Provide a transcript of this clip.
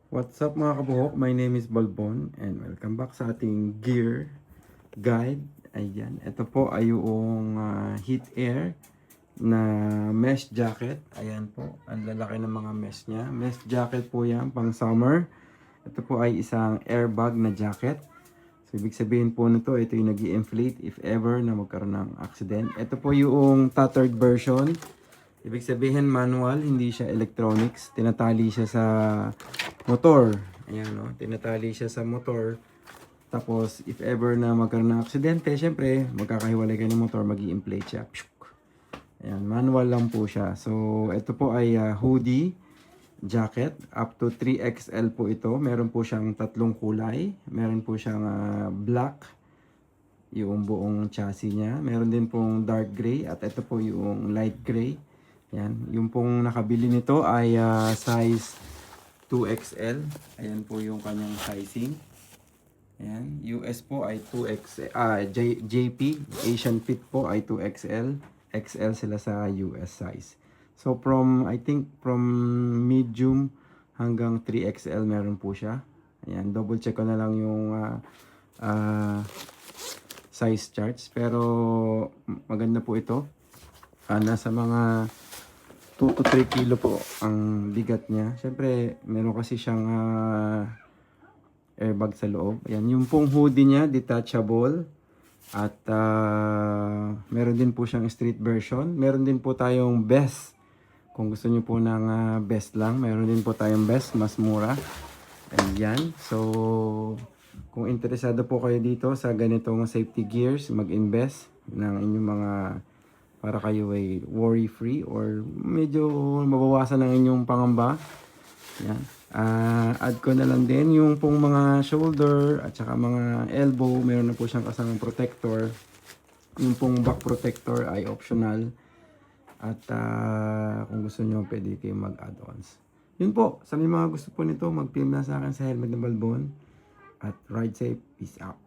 What's up mga kabuhok? My name is Balbon and welcome back sa ating gear guide. Ayan, ito po ay yung Heat Air na mesh jacket. Ayan po, ang lalaki ng mga mesh niya. Mesh jacket po yan, pang summer. Ito po ay isang airbag na jacket. So, ibig sabihin po nito, ito yung nag-i-inflate if ever na magkaroon ng accident. Ito po yung tattered version. Ibig sabihin manual, hindi siya electronics. Tinatali siya sa motor. Ayan, no? Tinatali siya sa motor. Tapos, if ever na magkaroon ng aksidente, syempre, magkakahiwalay kayo ng motor, mag-i-inflate siya. Ayan, manual lang po siya. So, ito po ay hoodie jacket. Up to 3XL po ito. Meron po siyang tatlong kulay. Meron po siyang black, yung buong chassis niya. Meron din pong dark gray. At ito po yung light gray. Ayan, yung pong nakabili nito ay size 2XL. Ayan po yung kanyang sizing. Ayan, US po ay 2XL, JP, Asian Fit po ay 2XL. XL sila sa US size. So I think from medium hanggang 3XL meron po siya. Ayan, double check ko na lang yung size charts. Pero maganda po ito. Nasa mga 2 to 3 kilo po ang bigat niya. Siyempre, meron kasi siyang airbag sa loob. Ayan, yung pong hoodie niya, detachable. At meron din po siyang street version. Meron din po tayong vest. Kung gusto niyo po ng vest lang, meron din po tayong vest, mas mura. Ayan. So, kung interesado po kayo dito sa ganitong safety gears, mag-invest ng inyong mga para kayo ay worry-free or medyo mabawasan ang inyong pangamba. Yan. Add ko na lang din yung pong mga shoulder at saka mga elbow. Meron na po siyang kasamang protector. Yung pong back protector ay optional. At kung gusto nyo, pwede kayo mag-add-ons. Yun po. Sa mga gusto po nito, mag-film na sa akin sa Helmet ng Balbon. At ride safe. Peace out.